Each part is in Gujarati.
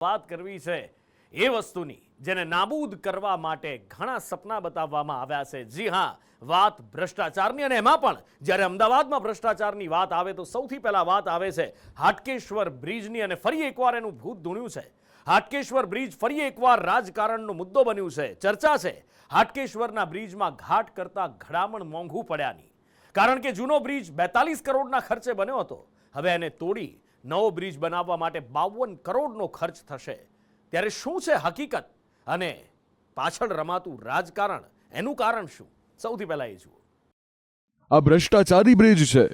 વાત કરવી છે એ વસ્તુની જેને નાબૂદ કરવા માટે ઘણા સપના બતાવવામાં આવ્યા છે। જી હા, વાત ભ્રષ્ટાચારની, અને એમાં પણ જ્યારે અમદાવાદમાં ભ્રષ્ટાચારની વાત આવે તો સૌથી પહેલા વાત આવે છે હાટકેશ્વર બ્રિજની, અને ફરી એકવાર એનું ભૂત ધૂણ્યું છે। હાટકેશ્વર બ્રિજ ફરી એકવાર રાજકારણનો મુદ્દો બન્યું છે। ચર્ચા છે હાટકેશ્વરના બ્રિજમાં ઘાટ કરતા ઘડામણ મોંઘું પડ્યાની, કારણ કે જૂનો બ્રિજ 42 કરોડના ખર્ચે બન્યો હતો। હવે એને તોડી નવો બ્રિજ બનાવવા માટે 52 કરોડનો ખર્ચ થશે। ત્યારે શું છે હકીકત અને પાછળ રમાતું રાજકારણ, એનું કારણ શું? સૌથી પહેલા એ જુઓ। આ ભ્રષ્ટાચારી બ્રિજ છે।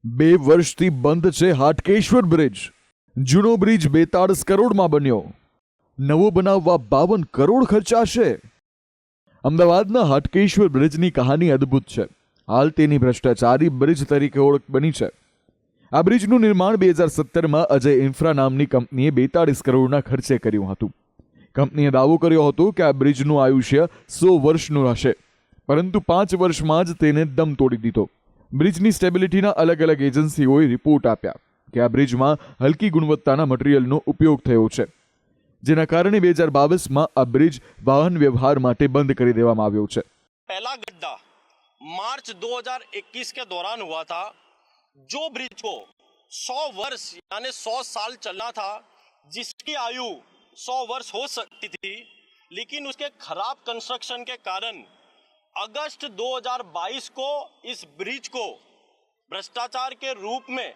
2 વર્ષથી બંધ છે હાટકેશ્વર બ્રિજ। જૂનો બ્રિજ 42 કરોડમાં બન્યો, નવો બનાવવા 52 કરોડ ખર્ચાશે। અમદાવાદના હાટકેશ્વર બ્રિજની કહાની અદ્ભુત છે। હાલ તેની ભ્રષ્ટાચારી બ્રિજ તરીકે ઓળખ બની છે। આ બ્રિજનું નિર્માણ 2017માં અજય ઇન્ફ્રા નામની કંપનીએ 42 કરોડના ખર્ચે કર્યું હતું। કંપનીએ દાવો કર્યો હતો કે આ બ્રિજનું આયુષ્ય 100 વર્ષનું હશે, પરંતુ 5 વર્ષમાં જ તેને દમ તોડી દીધો। બ્રિજની સ્ટેબિલિટીના અલગ અલગ એજન્સીઓએ રિપોર્ટ આપ્યા કે આ બ્રિજમાં હલકી ગુણવત્તાના મટીરીયલનો ઉપયોગ થયો છે, જેના કારણે 2022માં આ બ્રિજ વાહન વ્યવહાર માટે બંધ કરી દેવામાં આવ્યો છે। पहला गड्ढा मार्च 2021 के दौरान हुआ था। जो ब्रिज को 100 वर्ष यानी 100 साल चलना था, जिसकी आयु 100 वर्ष हो सकती थी, लेकिन उसके खराब कंस्ट्रक्शन के कारण अगस्त 2022 को इस ब्रिज को भ्रष्टाचार के रूप में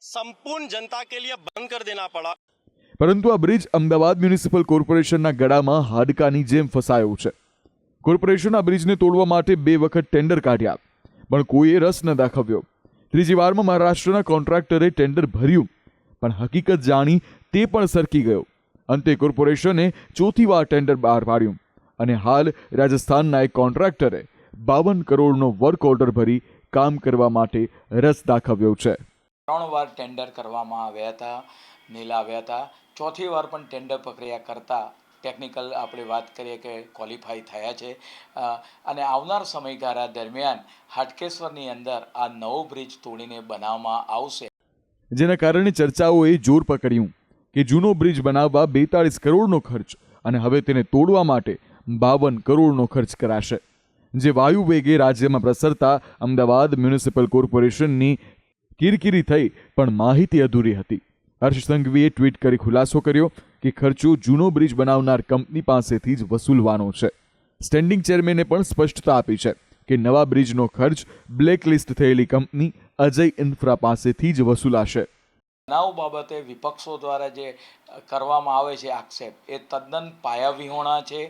संपूर्ण जनता के लिए बंद कर देना पड़ा। પરંતુ આ બ્રિજ અમદાવાદ મ્યુનિસિપલ કોર્પોરેશનના ગળામાં હાડકાની જેમ ફસાયો છે। કોર્પોરેશન આ બ્રિજને તોડવા માટે 2 વખત ટેન્ડર કાઢ્યા, પણ કોઈએ રસ ન દાખવ્યો। ત્રીજી વારમાં મહારાષ્ટ્રના કોન્ટ્રાક્ટરે ટેન્ડર ભર્યું, પણ હકીકત જાણી તે પણ સરકી ગયો। અંતે કોર્પોરેશને ચોથી વાર ટેન્ડર બહાર પાડ્યું, અને હાલ રાજસ્થાનના એક કોન્ટ્રાક્ટરે 52 કરોડનો વર્ક ઓર્ડર ભરી કામ કરવા માટે રસ દાખવ્યો છે। 3 વાર ટેન્ડર કરવામાં આવ્યા હતા, નીલાવ્યા હતા। ચોથી વાર પણ ટેન્ડર પ્રક્રિયા કરતા ટેકનિકલ આપણે વાત કરીએ કે ક્વોલિફાઈ થયા છે, અને આવનાર સમયગાળા દરમિયાન હાટકેશ્વરની અંદર આ નવો બ્રિજ તોડીને બનાવવામાં આવશે, જેના કારણે ચર્ચાઓએ જોર પકડ્યું કે જૂનો બ્રિજ બનાવવા 42 કરોડનો ખર્ચ અને હવે તેને તોડવા માટે 52 કરોડનો ખર્ચ કરાશે, જે વાયુ વેગે રાજ્યમાં પ્રસરતા અમદાવાદ મ્યુનિસિપલ કોર્પોરેશનની કિરકિરી થઈ, પણ માહિતી અધૂરી હતી। હર્ષ સંઘવીએ ટ્વીટ કરી ખુલાસો કર્યો કે ખર્ચો જૂનો બ્રિજ બનાવનાર કંપની પાસેથી જ વસૂલવાનો છે। સ્ટેન્ડિંગ ચેરમેને પણ સ્પષ્ટતા આપી છે કે નવા બ્રિજનો ખર્ચ બ્લેકલિસ્ટ થયેલી કંપની અજય ઇન્ફ્રા પાસેથી જ વસૂલાશે। બનાવ બાબતે વિપક્ષો દ્વારા જે કરવામાં આવે છે આક્ષેપ, એ તદ્દન પાયાવિહોણા છે।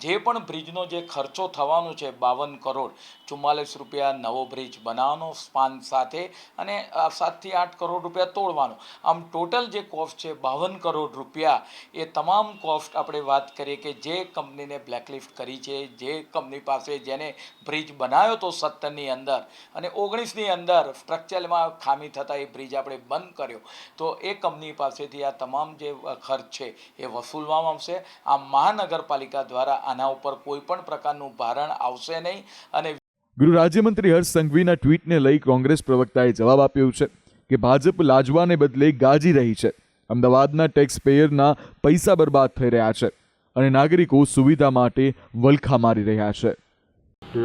જે પણ બ્રિજનો જે ખર્ચો થવાનો છે 52 કરોડ 44 રૂપિયા નવો બ્રિજ બનાવવાનો સ્પાન સાથે, અને 7 થી 8 કરોડ રૂપિયા તોડવાનો, આમ ટોટલ જે કોસ્ટ છે 52 કરોડ રૂપિયા। એ તમામ કોસ્ટ આપણે વાત કરીએ કે જે કંપનીને બ્લેકલિસ્ટ કરી છે, જે કંપની પાસે જેને બ્રિજ બનાવ્યો હતો 17ની અંદર અને 19ની અંદર સ્ટ્રક્ચરમાં ખામી થતાં એ બ્રિજ આપણે બંધ કર્યો, તો એ કંપની પાસેથી આ તમામ જે ખર્ચ છે એ વસૂલવામાં આવશે। આ મહાનગરપાલિકા દ્વારા આના ઉપર કોઈ પણ પ્રકારનું ભારણ આવશે નહીં। અને ગૃહ રાજ્યમંત્રી હર્ષ સંઘવીના ટ્વીટને લઈ કોંગ્રેસ પ્રવક્તાએ જવાબ આપ્યો છે કે ભાજપ લાજવાને બદલે ગાજી રહી છે। અમદાવાદના ટેક્સ પેયરના પૈસા બરબાદ થઈ રહ્યા છે અને નાગરિકો સુવિધા માટે વલખા મારી રહ્યા છે।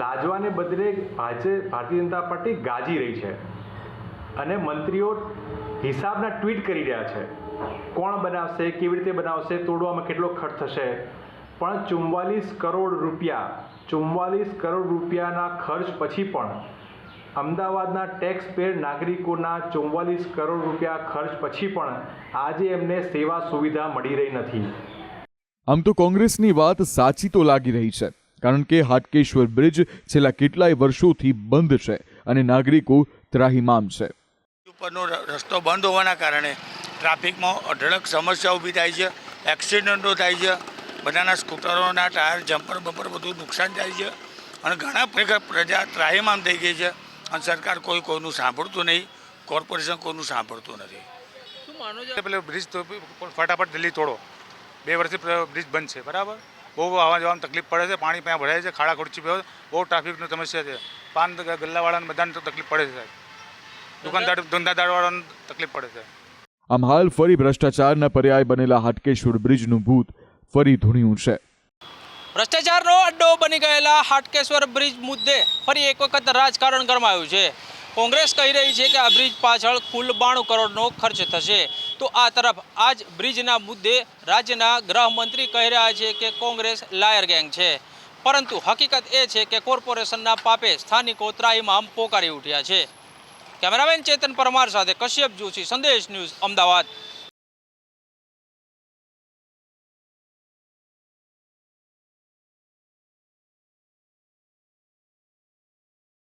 લાજવાને બદલે ભારતીય જનતા પાર્ટી ગાજી રહી છે, અને મંત્રીઓ હિસાબના ટ્વીટ કરી રહ્યા છે, કોણ બનાવશે, કેવી રીતે બનાવશે, તોડવામાં કેટલો ખર્ચ થશે, પણ 44 કરોડ રૂપિયાના ખર્ચ પછી પણ અમદાવાદના ટેક્સ પેડ નાગરિકોના 44 કરોડ રૂપિયા ખર્ચ પછી પણ આજે એમને સેવા સુવિધા મળી રહી નથી। આમ તો કોંગ્રેસની વાત સાચી તો લાગી રહી છે, કારણ કે હાટકેશ્વર બ્રિજ છેલ્લા કેટલાય વર્ષોથી બંધ છે અને નાગરિકો ત્રાહિમામ છે। ઉપરનો રસ્તો બંધ હોવાના કારણે ટ્રાફિકમાં અઢળક સમસ્યા ઊભી થાય છે, એક્સિડન્ટો થાય છે, બધાના સ્કૂટરોના ટાયર, જમ્પર બમ્પર બધું નુકસાન થાય છે, અને ઘણા પ્રજા ત્રાહિમામ થઈ ગઈ છે, અને સરકાર કોઈનું સાંભળતું નહીં, કોર્પોરેશન કોઈનું સાંભળતું નથી। શું માનો છો? પેલો બ્રિજ તો ફટાફટ જલ્દી તોડો, 2 વર્ષથી બ્રિજ બંધ છે, બરાબર, બહુ આવવા જવામાં તકલીફ પડે છે, પાણી ત્યાં ભરાય છે, ખાડા ખોડચી બહુ ટ્રાફિકની સમસ્યા છે, પાન ગલ્લાવાળાને બધાને તકલીફ પડે છે, દુકાનદાર ધંધાદારવાળાને તકલીફ પડે છે। આમ હાલ ફરી ભ્રષ્ટાચારના પર્યાય બનેલા હાટકેશ્વર બ્રિજનું ભૂત ફરી ધૂણ્યું છે. ભ્રષ્ટાચારનો અડ્ડો બની ગયેલા હાટકેશ્વર બ્રિજ મુદ્દે ફરી એક વખત રાજકારણ ગરમાયું છે. કોંગ્રેસ કહી રહી છે કે આ બ્રિજ પાછળ કુલ 92 કરોડનો ખર્ચ થશે, તો આ તરફ આ જ બ્રિજના મુદ્દે રાજ્યના ગૃહમંત્રી કહી રહ્યા છે કે કોંગ્રેસ લાયર ગેંગ છે. પરંતુ હકીકત એ છે કે કોર્પોરેશનના પાપે સ્થાનિકો ત્રાહિમામ પોકારી ઉઠ્યા છે. કેમેરામેન ચેતન પરમાર સાથે કશ્યપ જોશી, સંદેશ ન્યૂઝ, અમદાવાદ.